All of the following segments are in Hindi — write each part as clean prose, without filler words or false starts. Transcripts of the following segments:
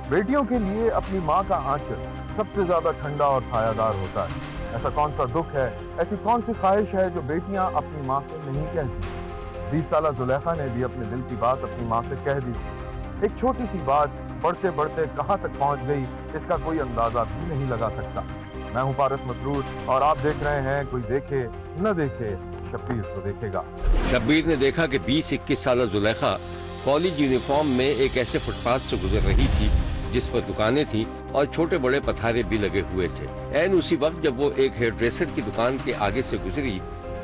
बेटियों के लिए अपनी माँ का आंचल सबसे ज्यादा ठंडा और छायादार होता है। ऐसा कौन सा दुख है, ऐसी कौन सी ख्वाहिश है जो बेटियां अपनी माँ से नहीं कहती। 20 साल जुलेखा ने भी अपने दिल की बात अपनी माँ से कह दी। एक छोटी सी बात बढ़ते बढ़ते कहाँ तक पहुँच गई, इसका कोई अंदाजा भी नहीं लगा सकता। मैं हूँ पारस मसरूर और आप देख रहे हैं कोई देखे न देखे शब्बीर तो देखेगा। शब्बीर ने देखा कि 20-21 साल जुलेखा कॉलेज यूनिफॉर्म में एक ऐसे फुटपाथ से गुजर रही थी जिस पर दुकानें थी और छोटे बड़े पथारे भी लगे हुए थे। ऐन उसी वक्त जब वो एक हेयर ड्रेसर की दुकान के आगे से गुजरी,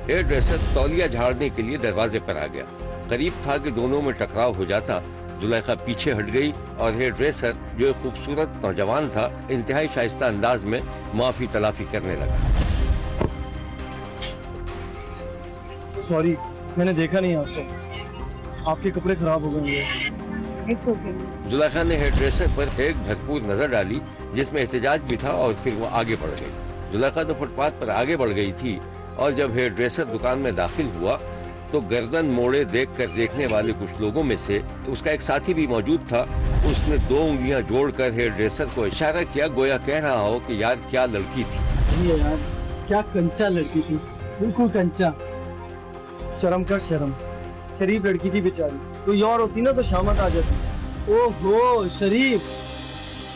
हेयर ड्रेसर तौलिया झाड़ने के लिए दरवाजे पर आ गया। करीब था कि दोनों में टकराव हो जाता। जुलेखा पीछे हट गई और हेयर ड्रेसर, जो एक खूबसूरत नौजवान था, इंतहाई शाइस्ता अंदाज में माफी तलाफी करने लगा। सॉरी, मैंने देखा नहीं आपको, आपके कपड़े खराब हो गए हैं। जुलेखा ने हेयर ड्रेसर पर एक भरपूर नजर डाली जिसमें एहतजाज भी था और फिर वो आगे बढ़ गई। जुलेखा तो फुटपाथ पर आगे बढ़ गई थी और जब हेयर ड्रेसर दुकान में दाखिल हुआ तो गर्दन मोड़े देखकर देखने वाले कुछ लोगों में से उसका एक साथी भी मौजूद था। उसने 2 उंगलियां जोड़कर हेयर ड्रेसर को इशारा किया, गोया कह रहा हो कि यार क्या लड़की थी। ये यार क्या कंचा लड़की थी, बिल्कुल कंचा। शर्म कर शर्म, शरीफ लड़की थी बेचारी। कोई और होती ना तो शामत आ जाती। ओहो शरीफ,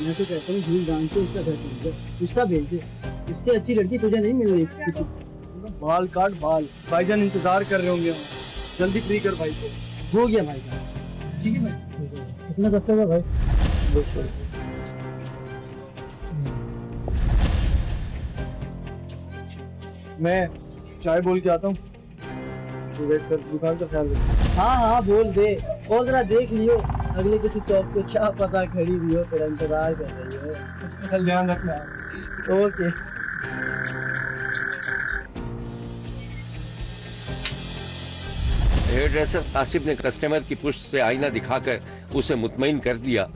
मैं तो कहता हूँ झूल जान के उसका घर चल जाए, उसका भेज दे। इससे अच्छी लड़की तुझे नहीं मिल रही। बाल काट बाल, भाईजान इंतजार कर रहे होंगे, जल्दी फ्री कर भाई को। हो गया भाईजान, ठीक है भाई। कितना पैसा होगा भाई? 200। मैं चाय बोल के आता हूँ, वेट कर, दुकान का ख्याल रख। हाँ हाँ बोल दे, और जरा देख लियो अगले किसी चौक पे क्या पता खड़ी हुई हो, तेरा इंतजार कर रही हो। कल ध्यान रखना। ओके। हेयर ड्रेसर कासिम ने कस्टमर की पुष्ट से आईना दिखाकर उसे मुतमईन कर दिया।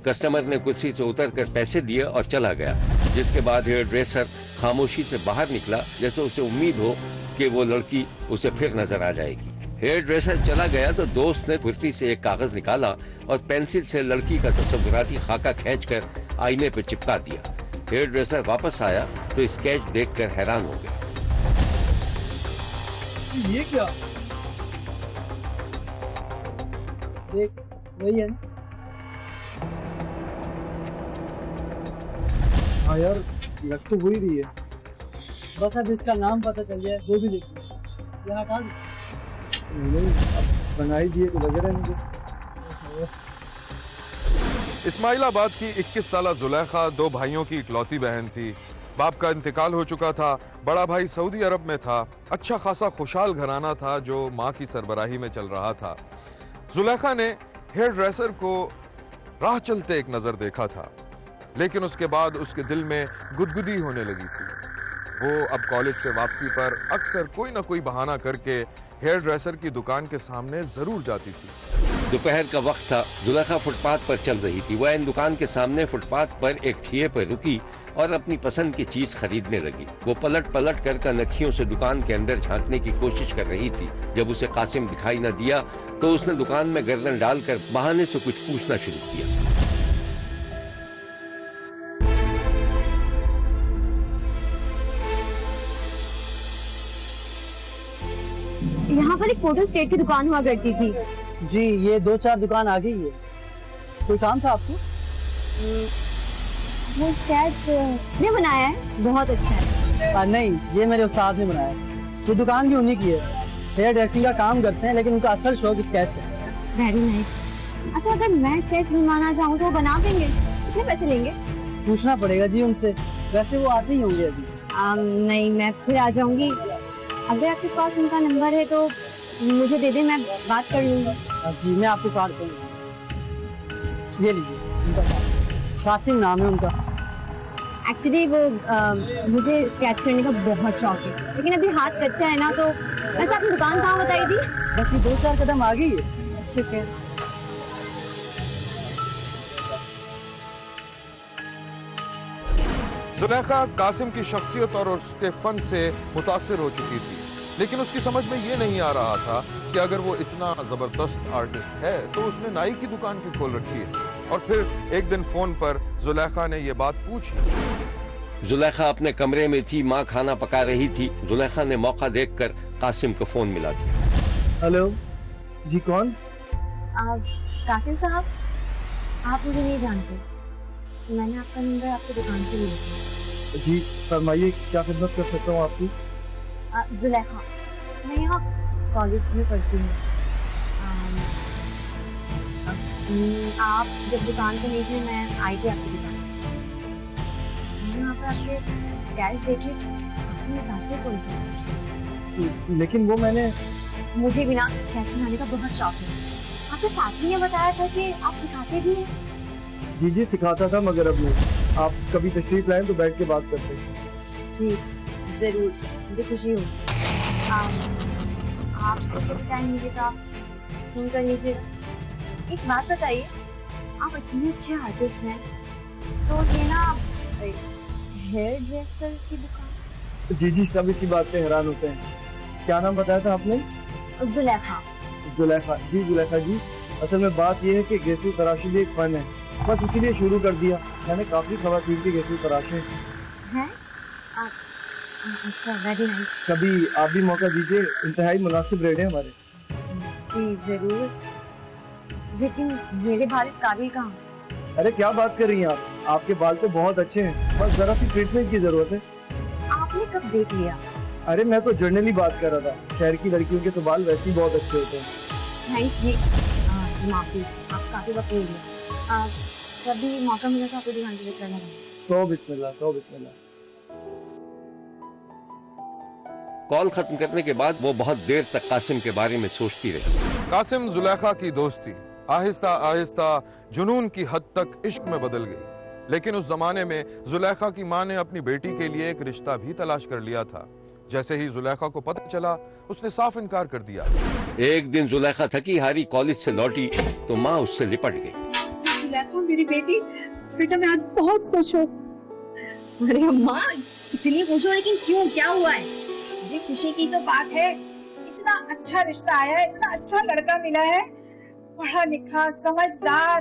कस्टमर ने कुर्सी से उतरकर पैसे दिए और चला गया, जिसके बाद हेयर ड्रेसर खामोशी से बाहर निकला, जैसे उसे उम्मीद हो कि वो लड़की उसे फिर नजर आ जाएगी। हेयर ड्रेसर चला गया तो दोस्त ने कुर्सी से एक कागज निकाला और पेंसिल से लड़की का तस्वीराती खाका खींचकर आईने पर चिपका दिया। हेयर ड्रेसर वापस आया तो स्केच देखकर हैरान हो गया। ये क्या? देख, वही है ना? हाँ यार, लग तो वही रही है। बस अब इसका नाम पता चल जाए, वो भी लिख लो। यहाँ हटा दो। नहीं, अब बनाई दिए तो लगे रहेंगे। इस्माइलाबाद की 21 साल जुलेखा 2 भाइयों की इकलौती बहन थी। बाप का इंतकाल हो चुका था, बड़ा भाई सऊदी अरब में था। अच्छा खासा खुशहाल घराना था जो माँ की सरबराही में चल रहा था। जुलेखा ने हेयर ड्रेसर को राह चलते एक नजर देखा था, लेकिन उसके बाद उसके दिल में गुदगुदी होने लगी थी। वो अब कॉलेज से वापसी पर अक्सर कोई ना कोई बहाना करके हेयर ड्रेसर की दुकान के सामने जरूर जाती थी। दोपहर का वक्त था। जुलेखा फुटपाथ पर चल रही थी। वह इन दुकान के सामने फुटपाथ पर एक ठिये पर रुकी और अपनी पसंद की चीज खरीदने लगी। वो पलट पलट कर कनखियों से दुकान के अंदर झांकने की कोशिश कर रही थी। जब उसे कासिम दिखाई न दिया तो उसने दुकान में गर्दन डालकर बहाने से कुछ पूछना शुरू किया। यहाँ पर एक फोटो स्टेट की दुकान हुआ करती थी। जी, ये 2-4 दुकान आ गई है। कोई काम था आपको? वो स्केच ने बनाया है, बहुत अच्छा है। नहीं, ये मेरे उस्ताद ने बनाया। ये दुकान भी उन्हीं की है। हेयर ड्रेसिंग का काम करते हैं, लेकिन उनका असल शौक स्केच है। Very nice. अच्छा, अगर मैं स्केच बनवाना चाहूँ तो वो बना देंगे? कितने पैसे लेंगे? पूछना पड़ेगा जी उनसे, वैसे वो आते ही होंगे अभी। नहीं, मैं फिर आ जाऊंगी। अगर आपके पास उनका नंबर है तो मुझे दे दे, मैं बात कर लूंगी। जी, मैं आपको कार्ड दूंगी। ये लीजिए, उनका कार्ड। कासिम नाम है उनका। एक्चुअली वो मुझे स्केच करने का बहुत शौक है, लेकिन अभी हाथ कच्चा है ना। तो वैसे आपने दुकान कहाँ बताई थी? बस ये 2-4 कदम आ गई है। ठीक है। जुलेखा कासिम की शख्सियत और उसके फन से मुतासिर हो चुकी थी। लेकिन उसकी समझ में ये नहीं आ रहा था कि अगर वो इतना जबरदस्त आर्टिस्ट है तो उसने नाई की दुकान क्यों खोल रखी है। और फिर एक दिन फोन पर जुलेखा ने ये बात पूछी। जुलेखा अपने कमरे में थी, माँ खाना पका रही थी। जुलेखा ने मौका देखकर कासिम को फोन मिला दिया। हेलो जी, कौन? कासिम साहब, आप मुझे नहीं जानते, मैंने आपका नंबर आपकी दुकान से लिया था। जी फरमाइए, क्या खिदमत कर सकता हूँ आपकी? जुलेखा, मैं यहाँ कॉलेज में पढ़ती हूँ। आप जब दुकान पे नहीं थे, मैं आई थी आपकी दुकान। मैंने वहाँ पर आपके स्केच देखे, आपने पैसे खोल थे। लेकिन वो मैंने मुझे भी ना स्केच बनाने का बहुत शौक है। आपके साथी ने बताया था कि आप सिखाते भी हैं। जी सिखाता था, मगर अब नहीं। आप कभी तशरीफ लाएं तो बैठ के बात करते हैं। जी जरूर, मुझे खुशी होगी। आपको कुछ टाइम मिलेगा फोन कर लीजिए। एक बात बताइए, आप इतने अच्छे आर्टिस्ट हैं, तो ये ना हेयर ड्रेसर की दुकान? जी सब इसी बात पे हैरान होते हैं। क्या नाम बताया था आपने? जुलेखा। जुलेखा जी, जुलेखा जी। असल में बात यह है कि गेसू तराशी भी एक फन है, बस इसीलिए शुरू कर दिया। मैंने काफी खवातीन की गेसू तराशे हैं। अच्छा, वेरी नाइस। कभी आप भी मौका दीजिए, इंतहाई मुनासिब रेट है हमारे। जी जरूर, लेकिन मेरे बाल इस काबिल कहाँ? अरे क्या बात कर रही हैं आप? आपके बाल तो बहुत अच्छे हैं, बस जरा सी ट्रीटमेंट की जरूरत है। आपने कब देख लिया? अरे मैं तो जनरली बात कर रहा था, शहर की लड़कियों के तो बाल वैसे ही बहुत अच्छे होते हैं। थैंक्स जी। माफी, आप काफी वक्त ले लिए। कभी मौका मिला तो आपको दुकान पे करना है। सौ बिस्मिल्लाह, सौ बिस्मिल्लाह। कॉल खत्म करने के बाद वो बहुत देर तक कासिम के बारे में सोचती रही। कासिम जुलेखा की दोस्ती आहिस्ता आहिस्ता जुनून की हद तक इश्क में बदल गई। लेकिन उस जमाने में जुलेखा की माँ ने अपनी बेटी के लिए एक रिश्ता भी तलाश कर लिया था। जैसे ही जुलेखा को पता चला, उसने साफ इनकार कर दिया। एक दिन जुलेखा थकी हारी कॉलेज से लौटी तो माँ उससे लिपट गई। जुलेखा मेरी बेटी, बेटा मैं आज बहुत खुश हूँ। अरे अम्मा, इतनी खुश हो, लेकिन क्यों, क्या हुआ है? ये खुशी की तो बात है, इतना अच्छा रिश्ता आया है, इतना अच्छा लड़का मिला है, पढ़ा लिखा, समझदार,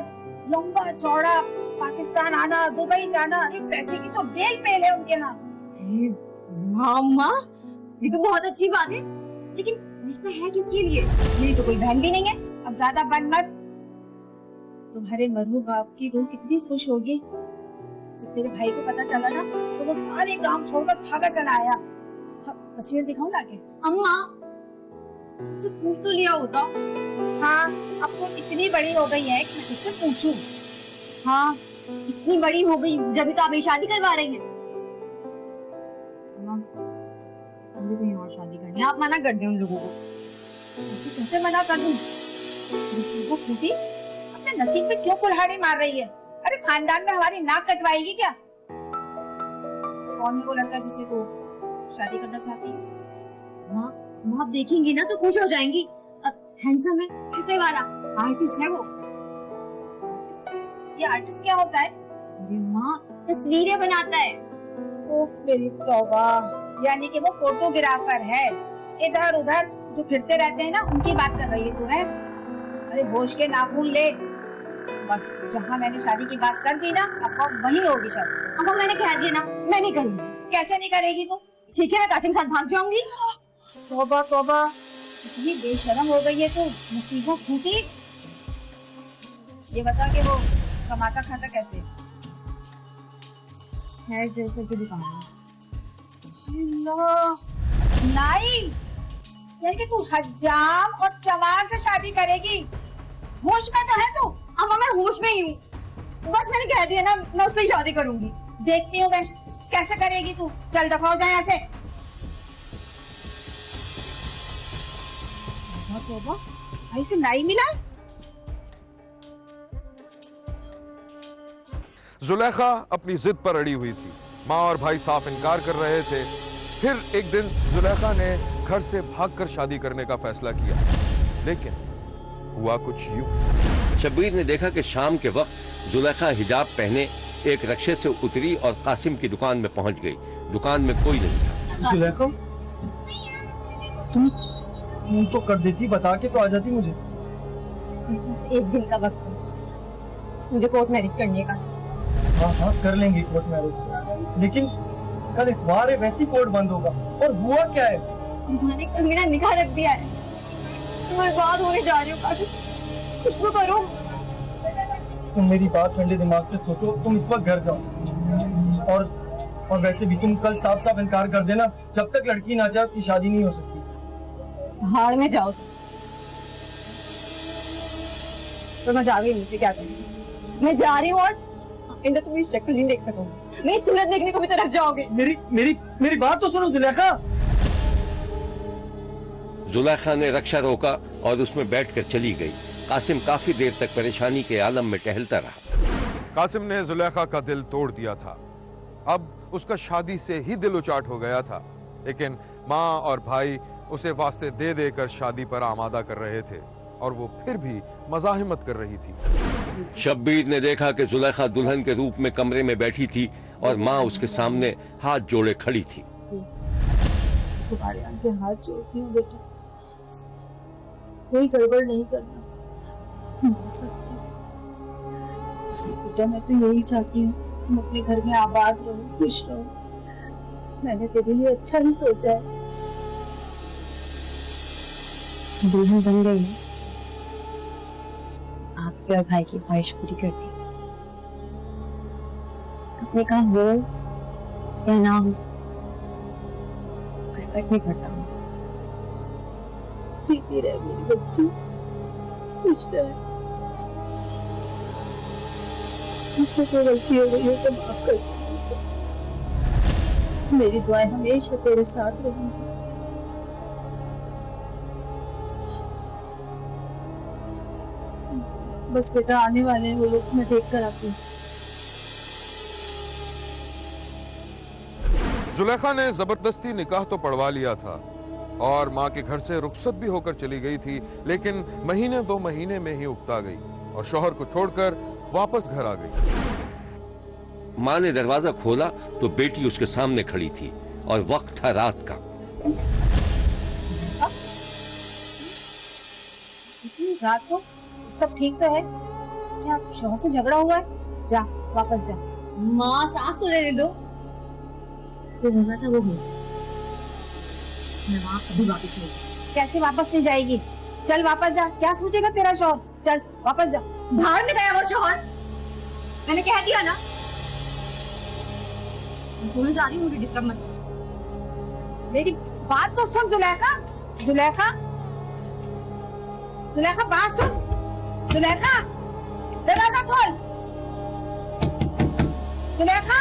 लंबा चौड़ा, पाकिस्तान आना, दुबई जाना, अरे पैसे की तो रेल पेल है उनके यहाँ। अम्मा, ये तो बहुत अच्छी बात है, लेकिन रिश्ता है किसके लिए? मेरी तो कोई बहन भी नहीं है। अब ज्यादा बन मत। तुम्हारे मरहूम बाप की रूह कितनी खुश होगी। जब तेरे भाई को पता चला ना, तो वो सारे काम छोड़कर भागा चला आया। तस्वीर दिखाऊं लाके? अम्मा, उससे पूछ तो लिया होता। हाँ, अब वो इतनी बड़ी हो गई है कि मैं उससे पूछूं। हाँ, इतनी बड़ी हो गई, जब तो आप ये शादी करवा रही हैं। अम्मा, मुझे कहीं और शादी करनी है, आप मना कर दें उन लोगों को। ऐसे कैसे मना कर दूं? नसीब फूटी, अपने नसीब पे क्यों कुल्हाड़ी मार रही है? अरे खानदान में हमारी नाक कटवाएगी क्या? कौन है वो लड़का जिसे तो शादी करना चाहती है? माँ आप देखेंगी ना तो खुश हो जाएंगी। हैंडसम है, पैसे वाला, आर्टिस्ट है वो। आर्टिस्ट? ये आर्टिस्ट क्या होता है? अरे माँ, तस्वीरें बनाता है। ओफ मेरी तौबा, यानी कि वो फोटोग्राफर है। इधर उधर जो फिरते रहते हैं ना, उनकी बात कर रही है तू, है? अरे होश के नाखून ले। बस जहाँ मैंने शादी की बात कर दी ना, अब वहीं होगी शादी। अम्मा मैंने कह दिया ना, मैं नहीं करूँगी। कैसे नहीं करेगी तू? ठीक है, मैं कासिम के साथ भाग जाऊंगी। तौबा तौबा, इतनी बेशरम हो गई है तू। मुसीबत फूटी। ये बता कि वो कमाता खाता कैसे? हेयर ड्रेसर की दुकान है। नाई, यार कि तू हज्जाम और चमार से शादी करेगी? होश में तो है तू? अम्मा मैं होश में ही हूँ, बस मैंने कह दिया ना, मैं उससे ही शादी करूंगी। देखती हूँ मैं कैसे करेगी तू। चल दफा हो जाए यहाँ से। भाई से नाई मिला? जुलेखा अपनी जिद पर अड़ी हुई थी। माँ और भाई साफ इनकार कर रहे थे। फिर एक दिन जुलेखा ने घर से भागकर शादी करने का फैसला किया। लेकिन हुआ कुछ यूं। शब्बीर ने देखा कि शाम के वक्त जुलेखा हिजाब पहने एक रक्शे से उतरी और कासिम की दुकान में पहुंच गई। दुकान में कोई नहीं था। जुलेखा, तुम फोन तो कर देती, बता के तो आ जाती मुझे। बस एक दिन का वक्त है, मुझे कोर्ट मैरिज करने का। हाँ हाँ कर लेंगे कोर्ट मैरिज, लेकिन कल इतवार है, वैसे ही कोर्ट बंद होगा। और हुआ क्या है? मैंने कल मेरा निकाह रख दिया है, तुम्हारे बाद होने जा रही हूँ। कासिम कुछ तो करो। तुम मेरी बात ठंडे दिमाग से सोचो, तुम इस वक्त घर जाओ। और वैसे भी तुम कल साफ साफ इनकार कर देना, जब तक लड़की ना चाहे उसकी शादी नहीं हो सकती। हाड़ में जाओ। समझ आ गई मुझे क्या करना। मैं जा रही हूँ और आइंदा तुम मेरी शक्ल नहीं देख सकोगे, मेरी सूरत देखने को भी तरस जाओगे। मेरी बात तो सुनो जुलेखा। जुलेखा ने रक्षा रोका और उसमें बैठकर चली गई। कासिम काफी देर तक परेशानी के आलम में टहलता रहा। कासिम ने जुलेखा का दिल तोड़ दिया था। अब उसका शादी से ही दिल उचाट हो गया था, लेकिन माँ और भाई उसे वास्ते दे देकर शादी पर आमादा कर रहे थे और वो फिर भी मज़ाहिमत कर रही थी। शब्बीर ने देखा कि जुलेखा दुल्हन के रूप में कमरे में बैठी थी और माँ उसके सामने हाथ जोड़े खड़ी थी। तुम्हारे आगे हाथ जोड़ती हूँ बेटा, कोई गड़बड़ नहीं करना। बेटा मैं तो यही चाहती हूँ तुम अपने घर में आबाद रहो, खुश रहो। मैंने तेरे लिए अच्छा ही सोचा है। दुल्हन बन गई है, आपके और भाई की ख्वाहिश पूरी कर दी। अपने का हो या ना हो कोई फर्क नहीं पड़ता। हूँ जीती रहे मेरी बच्ची, खुश रहे। मुझसे कोई गलती हो गई हो तो माफ कर दो। मेरी दुआएं हमेशा तेरे साथ रहेंगी। बस बेटा आने वाले हैं वो लोग, मैं देख कर आती हूँ। जुलेखा ने जबरदस्ती निकाह तो पढ़वा लिया था और माँ के घर से रुखसत भी होकर चली गई थी, लेकिन महीने 2 महीने में ही उकता गई और शौहर को छोड़कर वापस घर आ गई। माँ ने दरवाजा खोला तो बेटी उसके सामने खड़ी थी और वक्त था रात का। रात को सब ठीक तो है? क्या शौहर से झगड़ा हुआ है? जा वापस जा। माँ सांस तो लेने दो। जो होना था वो हो, मैं वहाँ अभी वापस नहीं जाऊँ। कैसे वापस नहीं जाएगी? चल वापस जा, क्या सोचेगा तेरा शौहर? चल वापस जा। बाहर में गया वो शौहर, मैंने कह दिया ना। मैं सोने जा रही हूँ, मुझे डिस्टर्ब मत कीजिए। मेरी बात तो सुन जुलेखा। जुलेखा जुलेखा बात सुन। जुलेखा दरवाजा खोल। जुलेखा।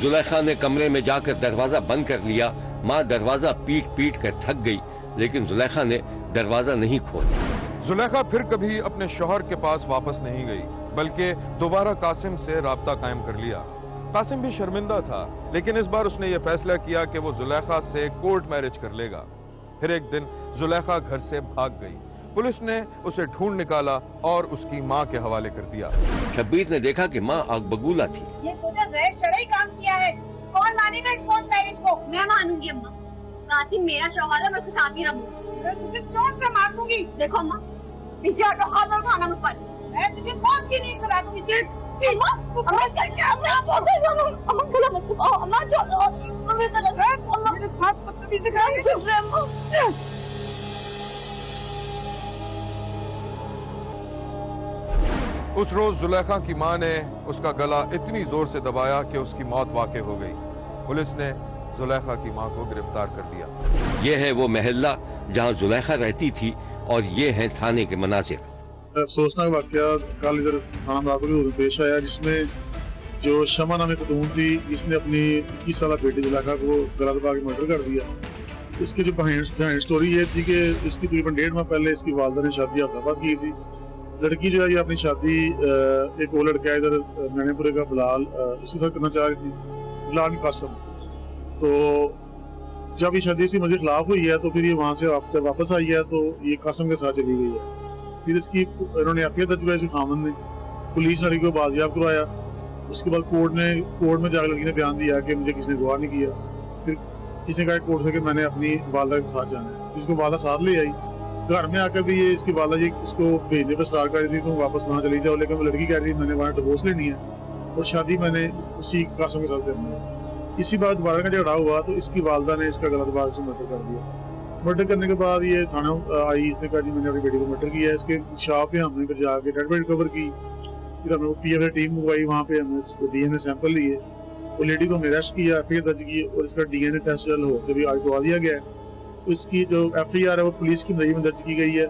जुलेखा ने कमरे में जाकर दरवाजा बंद कर लिया। माँ दरवाजा पीट पीट कर थक गई, लेकिन जुलेखा ने दरवाजा नहीं खोला। जुलेखा फिर कभी अपने शौहर के पास वापस नहीं गई, बल्कि दोबारा कासिम से राब्ता कायम कर लिया। कासिम भी शर्मिंदा था, लेकिन इस बार उसने ये फैसला किया कि वो जुलेखा से कोर्ट मैरिज कर लेगा। फिर एक दिन जुलेखा घर से भाग गई। पुलिस ने उसे ढूंढ निकाला और उसकी माँ के हवाले कर दिया। शब्बीर ने देखा कि माँ आग बबूला थी। ये तूने गैर शरई काम किया है। कौन मानेगा इस कोर्ट मैरिज को? मैं मानूंगी अम्मा। कासिम मेरा शौहर है, मैं उसके साथ ही रहूंगी। मैं तुझे चोट से मार दूंगी। देखो अम्मा, पीछे हटो, हाथ मत उठाना मुझ पर। मैं तुझे मौत की नींद सुला दूंगी। देख अम्मा, समझता है क्या? अम्मा गला मत दबाओ, अम्मा छोड़ो, मेरे तरफ से, अम्मा मेरे साथ बदतमीजी करेगी तू? उस रोज जुलेखा की माँ ने उसका गला इतनी जोर से दबाया कि उसकी मौत वाक़ई हो गई। पुलिस ने जुलेखा की माँ को गिरफ्तार कर लिया। ये है वो महल्ला जहाँ जुलेखा रहती थी और ये है थाने के मनाजिर। अफसोसनाक वाकया कल इधर थाना रातपुर में पेश आया, जिसमें जो शमा नामी खतून थी, इसने अपनी 21 साल बेटी जुलेखा को गला दबा के मर्डर कर दिया। इसकी जो बिहाइंड स्टोरी ये थी कि इसकी तकरीबन 1.5 माह पहले इसकी वालदा ने शादी हफ्ताबाद की थी। लड़की जो है ये अपनी शादी एक वो लड़का है इधर नैनेपुरे का बिलाल, उसके साथ करना चाह रही थी, बिलाल कासिम। तो जब ये शादी इसकी मुझे खिलाफ हुई है तो फिर ये वहाँ से वापस आई है, तो ये कासिम के साथ चली गई है। फिर इसकी इन्होंने अफिया दर्ज कराई खामन ने, पुलिस लड़की को बाजियाब करवाया। उसके बाद कोर्ट में जाकर लड़की ने बयान दिया कि मुझे किसी ने गवाह नहीं किया। फिर इसने कहा कोर्ट से कि मैंने अपनी वालदा के साथ जाना है। इसको वालदा साथ ले आई। घर में आकर भी ये इसकी वालदा जी इसको भेजने पर सरार कर रही थी, तुम वापस वहाँ चली जाओ, लेकिन वो लड़की कह रही थी मैंने वहाँ डिवोर्स लेनी है और शादी मैंने उसी कासम के साथ करनी है। इसी बात दोबारा का झगड़ा हुआ तो इसकी वालदा ने इसका गलत बात से मर्डर कर दिया। मर्डर करने के बाद ये थाना आई, इसने कहा जी मैंने अपनी बेटी को मर्डर किया है। इसके शॉप पे हमने फिर जाके डेड बॉडी रिकवर की, फिर हमने पीएफआई टीम मंगवाई, वहाँ पे हमने डीएनए सैंपल लिए, वो लेडी को हमने अरेस्ट किया, एफआईआर दर्ज की और इसका डीएनए टेस्ट लाहौर से भी आज करवा दिया गया है। इसकी जो एफआईआर है वो पुलिस की नजर में दर्ज की गई है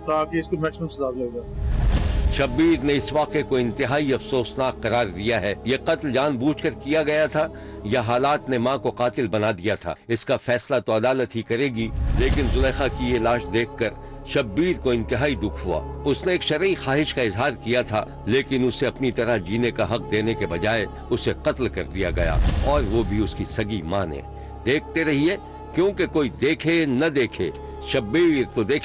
ताकि इसको मैक्सिमम सजा दिया जा सके। शब्बीर ने इस वाक़े को इंतहाई अफसोसनाक करार दिया है। ये कत्ल जानबूझकर किया गया था या हालात ने मां को कातिल बना दिया था, इसका फैसला तो अदालत ही करेगी। लेकिन जुलेखा की ये लाश देखकर शब्बीर को इंतहाई दुख हुआ। उसने एक शरई ख्वाहिश का इजहार किया था, लेकिन उसे अपनी तरह जीने का हक देने के बजाय उसे कत्ल कर दिया गया, और वो भी उसकी सगी मां ने। देखते रहिए, क्योंकि कोई देखे न देखे, शब्बीर तो देखे।